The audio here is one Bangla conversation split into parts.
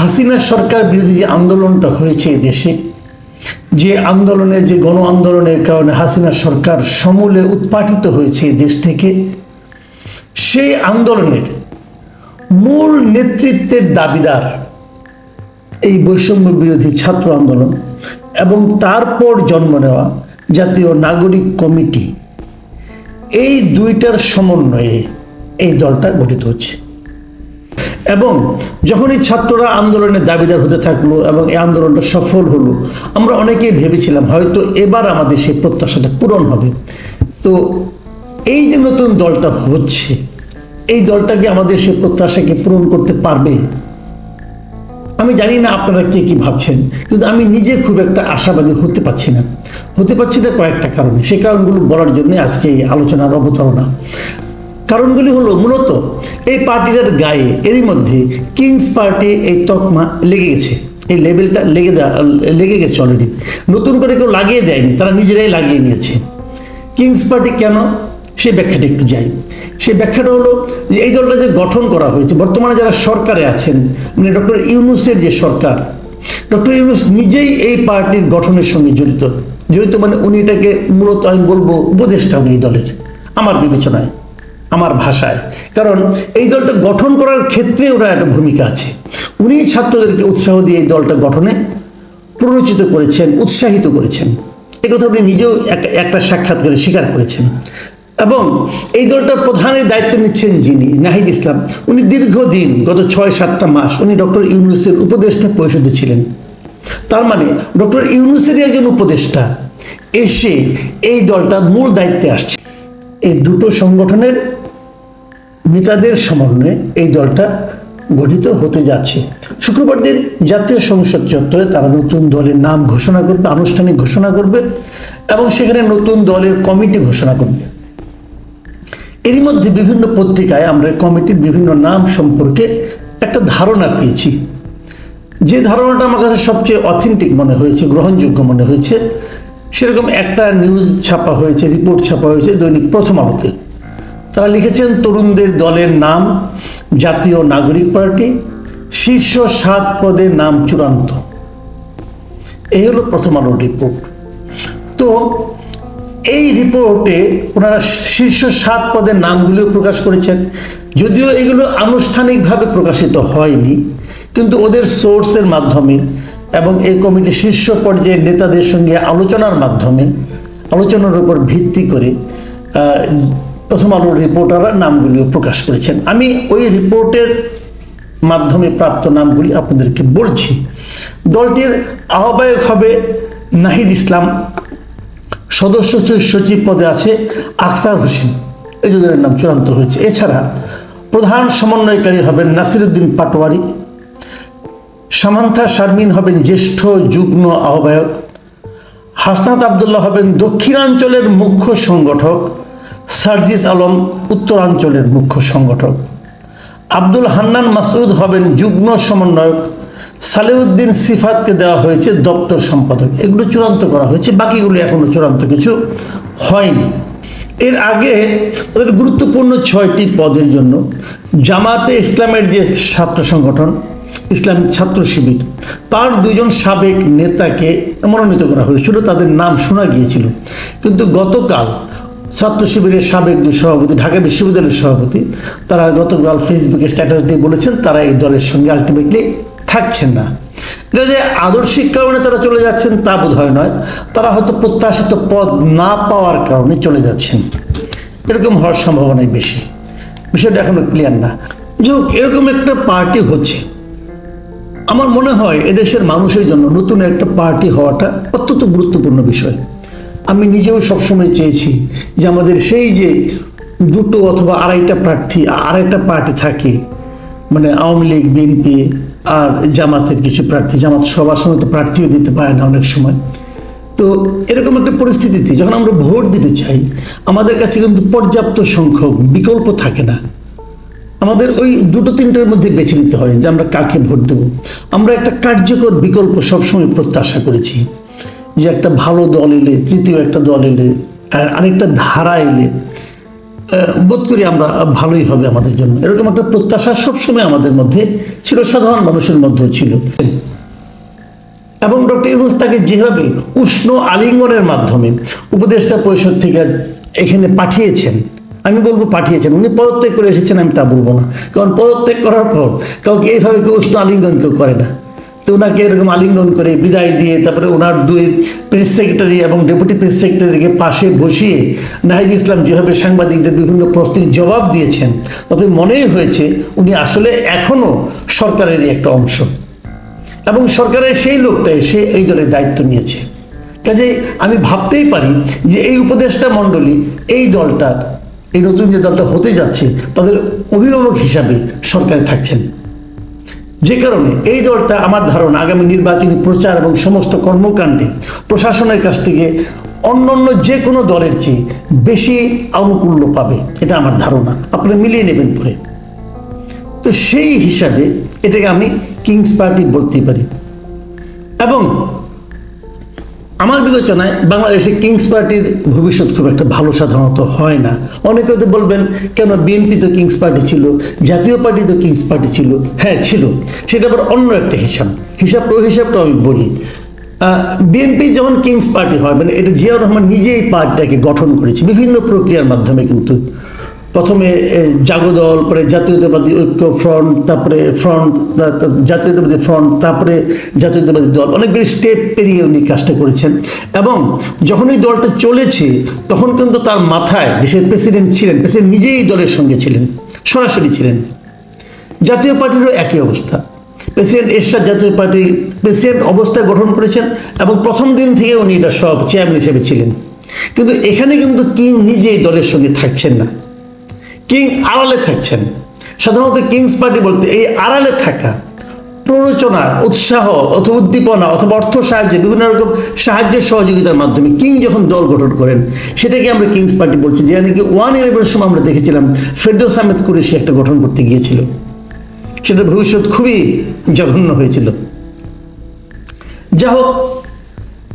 হাসিনা সরকার বিরোধী যে আন্দোলনটা হয়েছে দেশে, যে আন্দোলনে, যে গণ আন্দোলনের কারণে হাসিনা সরকার সমূলে উৎপাটিত হয়েছে দেশ থেকে, সেই আন্দোলনের মূল নেতৃত্বের দাবিদার এই বৈষম্য বিরোধী ছাত্র আন্দোলন এবং তারপর জন্ম নেওয়া জাতীয় নাগরিক কমিটি, এই দুইটার সমন্বয়ে এই দলটা গঠিত হচ্ছে। এবং যখন এই ছাত্ররা আন্দোলনের দাবিদার হতে থাকলো এবং এই আন্দোলনটা সফল হলো, আমরা অনেকেই ভেবেছিলাম হয়তো এবার আমাদের সেই প্রত্যাশাটা পূরণ হবে। তো এই যে নতুন দলটা হচ্ছে, এই দলটা কি আমাদের সেই প্রত্যাশাকে পূরণ করতে পারবে? আমি জানি না আপনারা কে কি ভাবছেন, কিন্তু আমি নিজে খুব একটা আশাবাদী হতে পারছি না কয়েকটা কারণে। সেই কারণগুলো বলার জন্য আজকে এই আলোচনার অবতারণা। কারণগুলি হলো মূলত এই পার্টিটার গায়ে এরই মধ্যে কিংস পার্টি এই তকমা লেগে গেছে, এই লেবেলটা লেগে গেছে অলরেডি। নতুন করে কেউ লাগিয়ে দেয়নি, তারা নিজেরাই লাগিয়ে নিয়েছে। কিংস পার্টি কেন, সেই ব্যাখ্যাটা একটু যাই। সেই ব্যাখ্যাটা হলো যে এই দলটা যে গঠন করা হয়েছে, বর্তমানে যারা সরকারে আছেন, মানে ডক্টর ইউনূসের যে সরকার, ডক্টর ইউনূস নিজেই এই পার্টির গঠনের সঙ্গে জড়িত মানে উনি এটাকে মূলত আমি বলবো উপদেষ্টা উনি এই দলের, আমার বিবেচনায়, আমার ভাষায়। কারণ এই দলটা গঠন করার ক্ষেত্রে ওরা একটা ভূমিকা আছে। উনি ছাত্রদেরকে উৎসাহ দিয়ে এই দলটা গঠনে প্ররোচিত করেছেন, উৎসাহিত করেছেন। এ কথা উনি নিজেও একটা সাক্ষাৎকারে স্বীকার করেছেন। এবং এই দলটার প্রধানের দায়িত্ব নিচ্ছেন যিনি, নাহিদ ইসলাম, উনি দীর্ঘদিন গত 6-7টা মাস উনি ডক্টর ইউনূসের উপদেষ্টা পরিষদে ছিলেন। তার মানে ডক্টর ইউনূসেরই একজন উপদেষ্টা এসে এই দলটার মূল দায়িত্বে আসছে। এই দুটো সংগঠনের নেতাদের সমন্বয়ে এই দলটা গঠিত হতে যাচ্ছে। শুক্রবার দিন জাতীয় সংসদ চত্বরে তারা নতুন দলের নাম ঘোষণা করবে, আনুষ্ঠানিক ঘোষণা করবে এবং সেখানে নতুন দলের কমিটি ঘোষণা করবে। এরই মধ্যে বিভিন্ন পত্রিকায় আমরা কমিটির বিভিন্ন নাম সম্পর্কে একটা ধারণা পেয়েছি। যে ধারণাটা আমার কাছে সবচেয়ে অথেন্টিক মনে হয়েছে, গ্রহণযোগ্য মনে হয়েছে, সেরকম একটা নিউজ ছাপা হয়েছে, রিপোর্ট ছাপা হয়েছে দৈনিক প্রথম আলোতে। তারা লিখেছেন তরুণদের দলের নাম জাতীয় নাগরিক পার্টি, শীর্ষ 7 পদের নাম চূড়ান্ত। এই হলো প্রথম আলোর রিপোর্ট। তো এই রিপোর্টে ওনারা শীর্ষ 7 পদের নামগুলিও প্রকাশ করেছেন। যদিও এগুলো আনুষ্ঠানিকভাবে প্রকাশিত হয়নি, কিন্তু ওদের সোর্সের মাধ্যমে এবং এই কমিটির শীর্ষ পর্যায়ের নেতাদের সঙ্গে আলোচনার মাধ্যমে, আলোচনার উপর ভিত্তি করে প্রথম আলোর রিপোর্টাররা নামগুলিও প্রকাশ করেছেন। আমি ওই রিপোর্টের মাধ্যমে প্রাপ্ত নামগুলি আপনাদেরকে বলছি। দলটির আহ্বায়ক হবে নাহিদ ইসলাম, সদস্য সচিব পদে আছে আখতার হোসেন, এই দুজনের নাম চূড়ান্ত হয়েছে। এছাড়া প্রধান সমন্বয়কারী হবেন নাসিরউদ্দিন পাটোয়ারি, সামান্থা শারমিন হবেন জ্যেষ্ঠ যুগ্ম আহ্বায়ক, হাসনাত আবদুল্লাহ হবেন দক্ষিণাঞ্চলের মুখ্য সংগঠক, সার্জিস আলম উত্তরাঞ্চলের মুখ্য সংগঠক, আব্দুল হান্নান মাসুদ হবেন যুগ্ম সমন্বয়ক, সালেউদ্দিন সিফাতকে দেওয়া হয়েছে দপ্তর সম্পাদক। এগুলো চূড়ান্ত করা হয়েছে, বাকিগুলো এখনো চূড়ান্ত কিছু হয়নি। এর আগে ওদের গুরুত্বপূর্ণ 6টি পদের জন্য জামাতে ইসলামের যে ছাত্র সংগঠন ইসলামী ছাত্র শিবির, তার 2জন সাবেক নেতাকে মনোনীত করা হয়েছিল, তাদের নাম শোনা গিয়েছিল। কিন্তু গতকাল ছাত্র শিবিরের সাবেক 2 সভাপতি, ঢাকা বিশ্ববিদ্যালয়ের সভাপতি, তারা গতকাল ফেসবুকে স্ট্যাটাস দিয়ে বলেছেন তারা এই দলের সঙ্গে আলটিমেটলি থাকছেন না। এটা যে আদর্শিক কারণে তারা চলে যাচ্ছেন তা বোধ হয় নয়, তারা হয়তো প্রত্যাশিত পদ না পাওয়ার কারণে চলে যাচ্ছেন, এরকম হওয়ার সম্ভাবনাই বেশি। বিষয়টা এখনো ক্লিয়ার না। যাই এরকম একটা পার্টি হচ্ছে, আমার মনে হয় এদেশের মানুষের জন্য নতুন একটা পার্টি হওয়াটা অত্যন্ত গুরুত্বপূর্ণ বিষয়। আমি নিজেও সবসময় চেয়েছি যে আমাদের সেই যে 2 অথবা 2.5টা প্রার্থী, 2.5টা পার্টি থাকে, মানে আওয়ামী লীগ, বিএনপি আর জামাতের কিছু প্রার্থী, জামাত সবার সময় তো প্রার্থীও দিতে পারে না অনেক সময়। তো এরকম একটা পরিস্থিতিতে যখন আমরা ভোট দিতে চাই, আমাদের কাছে কিন্তু পর্যাপ্ত সংখ্যক বিকল্প থাকে না। আমাদের ওই 2-3টার মধ্যে বেছে নিতে হয় যে আমরা কাকে ভোট দেব। আমরা একটা কার্যকর বিকল্প সবসময় প্রত্যাশা করেছি, যে একটা ভালো দল এলে, তৃতীয় একটা দল এলে, আর আরেকটা ধারা এলে বোধ করি আমরা ভালোই হবে আমাদের জন্য, এরকম একটা প্রত্যাশা সবসময় আমাদের মধ্যে ছিল, সাধারণ মানুষের মধ্যেও ছিল। এবং ডক্টর ইউনূস তাকে যেভাবে উষ্ণ আলিঙ্গনের মাধ্যমে উপদেষ্টা পরিষদ থেকে এখানে পাঠিয়েছেন, আমি বলবো পাঠিয়েছেন, উনি পদত্যাগ করে এসেছেন আমি তা বলবো না, কারণ পদত্যাগ করার পর কাউকে এইভাবে কেউ উষ্ণ আলিঙ্গন কেউ করে না। তো ওনাকে এরকম আলিঙ্গন করে বিদায় দিয়ে তারপরে ওনার দুই প্রেস সেক্রেটারি এবং ডেপুটি প্রেস সেক্রেটারিকে পাশে বসিয়ে নাহিদ ইসলাম যেভাবে সাংবাদিকদের বিভিন্ন প্রশ্নের জবাব দিয়েছেন, তাতে মনেই হয়েছে উনি আসলে এখনও সরকারেরই একটা অংশ এবং সরকারের সেই লোকটা এসে এই দলের দায়িত্ব নিয়েছে। কাজেই আমি ভাবতেই পারি যে এই উপদেষ্টা মণ্ডলী এই দলটার, এই নতুন যে দলটা হতে যাচ্ছে তাদের অভিভাবক হিসাবে সরকারে থাকছেন, যে কারণে এই দলটা আমার ধারণা আগামী নির্বাচনী প্রচার এবং সমস্ত কর্মকাণ্ডে প্রশাসনের কাছ থেকে অন্যান্য যে কোনো দলের চেয়ে বেশি আনুকূল্য পাবে, এটা আমার ধারণা। আপনারা মিলিয়ে নেবেন পরে। তো সেই হিসাবে এটাকে আমি কিংস পার্টি বলতেই পারি। এবং আমার বিবেচনায় বাংলাদেশে কিংস পার্টির ভবিষ্যৎ খুব একটা ভালো সাধারণত হয় না। অনেকে হয়তো বলবেন কেন, বিএনপি তো কিংস পার্টি ছিল, জাতীয় পার্টি তো কিংস পার্টি ছিল। হ্যাঁ ছিল, সেটা আবার অন্য একটা হিসাবটা আমি বলি। বিএনপি যখন কিংস পার্টি হয়, মানে এটা জিয়াউর রহমান নিজেই পার্টিটাকে গঠন করেছে বিভিন্ন প্রক্রিয়ার মাধ্যমে, কিন্তু প্রথমে জাগদল, পরে জাতীয়তাবাদী ঐক্য ফ্রন্ট, তারপরে জাতীয়তাবাদী ফ্রন্ট, তারপরে জাতীয়তাবাদী দল, অনেকগুলি স্টেপ পেরিয়ে উনি কাজটা করেছেন। এবং যখন এই দলটা চলেছে তখন কিন্তু তার মাথায় দেশের প্রেসিডেন্ট ছিলেন, প্রেসিডেন্ট নিজেই দলের সঙ্গে ছিলেন, সরাসরি ছিলেন। জাতীয় পার্টিরও একই অবস্থা, প্রেসিডেন্ট এরশাদ জাতীয় পার্টির প্রেসিডেন্ট অবস্থায় গঠন করেছেন এবং প্রথম দিন থেকে উনি এটা সব চেয়ারম্যান হিসেবে ছিলেন। কিন্তু এখানে কিন্তু কিং নিজেই দলের সঙ্গে থাকছেন না, কিং আড়ালে থাকছেন। সাধারণত কিংস পার্টি বলতে এই আড়ালে থাকা, প্ররোচনা, উৎসাহ অথবা উদ্দীপনা অথবা অর্থ সাহায্যে, বিভিন্ন রকম সাহায্যের সহযোগিতার মাধ্যমে কিং যখন দল গঠন করেন সেটাকে আমরা কিংস পার্টি বলছি। যেটা নাকি 1-11 সময় আমরা দেখেছিলাম ফেরদৌস আহমেদ কুরেশি একটা গঠন করতে গিয়েছিল, সেটার ভবিষ্যৎ খুবই জঘন্য হয়েছিল। যা হোক,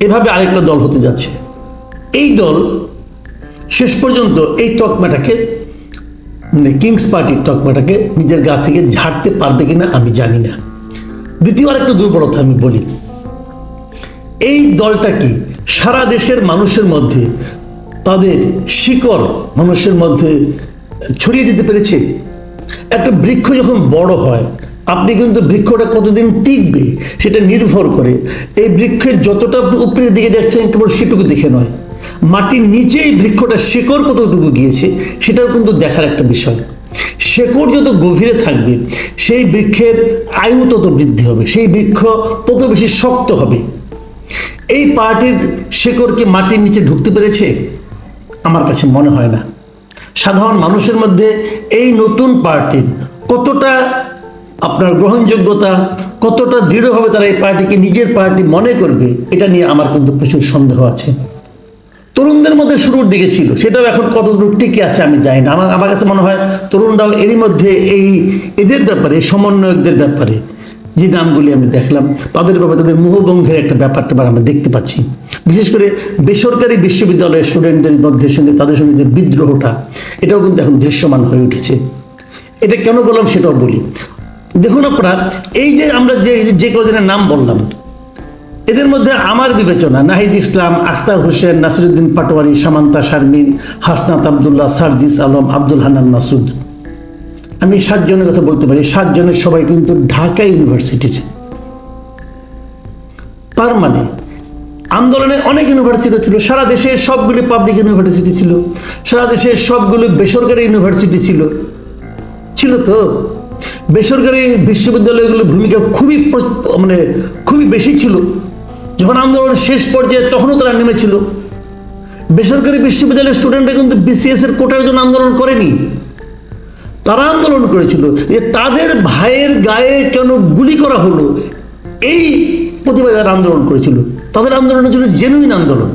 এভাবে আরেকটা দল হতে যাচ্ছে। এই দল শেষ পর্যন্ত এই তকমাটাকে, মানে কিংস পার্টির তকমাটাকে নিজের গা থেকে ঝাড়তে পারবে কিনা আমি জানি না। দ্বিতীয় আরেকটা দুর্বলতা আমি বলি, এই দলটা কি সারা দেশের মানুষের মধ্যে তাদের শিকড় মানুষের মধ্যে ছড়িয়ে দিতে পেরেছে? একটা বৃক্ষ যখন বড় হয়, আপনি কিন্তু বৃক্ষটা কতদিন টিকবে সেটা নির্ভর করে এই বৃক্ষের যতটা উপরের দিকে দেখছেন কেবল সেটুকু দেখে নয়, মাটির নিচেই বৃক্ষটা শেকড় কতটুকু গিয়েছে সেটাও কিন্তু দেখার একটা বিষয়। শেকড় যত গভীরে থাকবে সেই বৃক্ষের আয়ু তত বৃদ্ধি হবে, সেই বৃক্ষ তত বেশি শক্ত হবে। এই পার্টির শেকড়কে মাটির নিচে ঢুকতে পেরেছে? আমার কাছে মনে হয় না। সাধারণ মানুষের মধ্যে এই নতুন পার্টির কতটা আপনার গ্রহণযোগ্যতা, কতটা দৃঢ়ভাবে তারা এই পার্টিকে নিজের পার্টি মনে করবে, এটা নিয়ে আমার কিন্তু প্রচুর সন্দেহ আছে। তরুণদের মধ্যে শুরুর দিকে ছিল, সেটাও এখন কতটুকু টিকে আছে আমি জানি না। আমার কাছে মনে হয় তরুণরাও এরই মধ্যে এদের ব্যাপারে, সমন্বয়কদের ব্যাপারে যে নামগুলি আমি দেখলাম তাদের ব্যাপারে তাদের মোহভঙ্গের একটা ব্যাপারটা আমরা দেখতে পাচ্ছি। বিশেষ করে বেসরকারি বিশ্ববিদ্যালয়ের স্টুডেন্টদের মধ্যে তাদের সঙ্গে যে বিদ্রোহটা, এটাও কিন্তু এখন দৃশ্যমান হয়ে উঠেছে। এটা কেন বললাম সেটাও বলি। দেখুন আপনারা, এই যে আমরা যে কজনের নাম বললাম, এদের মধ্যে আমার বিবেচনা নাহিদ ইসলাম, আখতার হোসেন, নাসিরুদ্দিন পাটোয়ারি, সামান্তা শারমিন, হাসনাত আবদুল্লাহ, সার্জিস আলম, আব্দুল হান্নান মাসুদ, আমি 7 জনের কথা বলতে পারি। 7 জনের সবাই কিন্তু ঢাকা ইউনিভার্সিটির। তার মানে আন্দোলনে অনেক ইউনিভার্সিটি ছিল, সারা দেশে সবগুলি পাবলিক ইউনিভার্সিটি ছিল, সারা দেশে সবগুলো বেসরকারি ইউনিভার্সিটি ছিল তো। বেসরকারি বিশ্ববিদ্যালয়গুলোর ভূমিকা খুবই বেশি ছিল। যখন আন্দোলনের শেষ পর্যায়ে তখনও তারা নেমেছিল। বেসরকারি বিশ্ববিদ্যালয়ের স্টুডেন্টরা কিন্তু বিসিএস এর কোটার জন্য আন্দোলন করেনি, তারা আন্দোলন করেছিল যে তাদের ভাইয়ের গায়ে কেন গুলি করা হলো, এই প্রতিবাদে তারা আন্দোলন করেছিল। তাদের আন্দোলন ছিল জেনুইন আন্দোলন,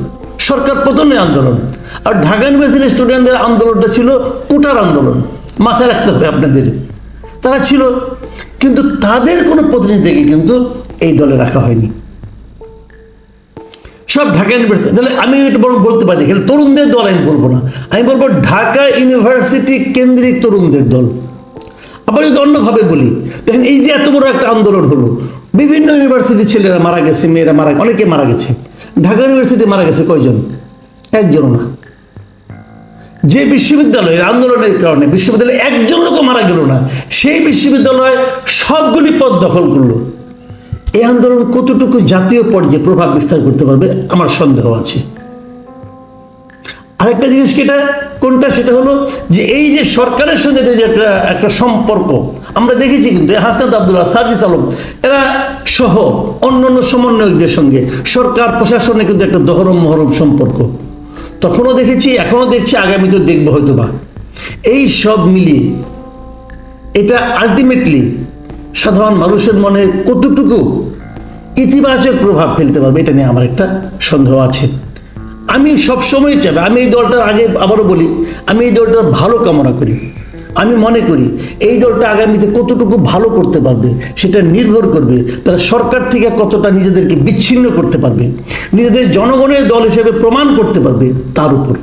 সরকার পতনের আন্দোলন। আর ঢাকা ইউনিভার্সিটির স্টুডেন্টদের আন্দোলনটা ছিল কোটার আন্দোলন। মাথায় রাখতে হবে আপনাদের, তারা ছিল, কিন্তু তাদের কোনো প্রতিনিধিকে কিন্তু এই দলে রাখা হয়নি। সব ঢাকা ইউনিভার্সিটি, তাহলে আমি এটা বরং বলতে পারি, খালি তরুণদের দল আমি বলবো না, আমি বলবো ঢাকা ইউনিভার্সিটি কেন্দ্রিক তরুণদের দল। আবার যদি অন্যভাবে বলি, দেখেন এই যে এত বড় একটা আন্দোলন হলো, বিভিন্ন ইউনিভার্সিটির ছেলেরা মারা গেছে, মেয়েরা মারা, অনেকে মারা গেছে। ঢাকা ইউনিভার্সিটি মারা গেছে কয়জন? একজনও না। যে বিশ্ববিদ্যালয়ের আন্দোলনের কারণে বিশ্ববিদ্যালয়ে একজন লোক মারা গেল না, সেই বিশ্ববিদ্যালয় সবগুলি পদ দখল করলো। এই আন্দোলন কতটুকু জাতীয় পর্যায়ে প্রভাব বিস্তার করতে পারবে আমার সন্দেহ আছে। আরেকটা জিনিস কোনটা, সেটা হলো যে এই যে সরকারের সঙ্গে যে একটা সম্পর্ক আমরা দেখেছি, কিন্তু হাসনাত আব্দুল্লাহ, সার্জিস আলম এরা সহ অন্যান্য সমন্বয়কদের সঙ্গে সরকার প্রশাসনে কিন্তু একটা দহরম মহরম সম্পর্ক তখনও দেখেছি, এখনো দেখছি, আগামীতেও দেখবো হয়তো বা। এই সব মিলিয়ে এটা আলটিমেটলি সাধারণ মানুষের মনে কতটুকু ইতিবাচক প্রভাব ফেলতে পারবে, এটা নিয়ে আমার একটা সন্দেহ আছে। আমি সবসময় চাই, আমি এই দলটার আগে আবারও বলি, আমি এই দলটার ভালো কামনা করি। আমি মনে করি এই দলটা আগামীতে কতটুকু ভালো করতে পারবে সেটা নির্ভর করবে তারা সরকার থেকে কতটা নিজেদেরকে বিচ্ছিন্ন করতে পারবে, নিজেদের জনগণের দল হিসেবে প্রমাণ করতে পারবে তার উপর।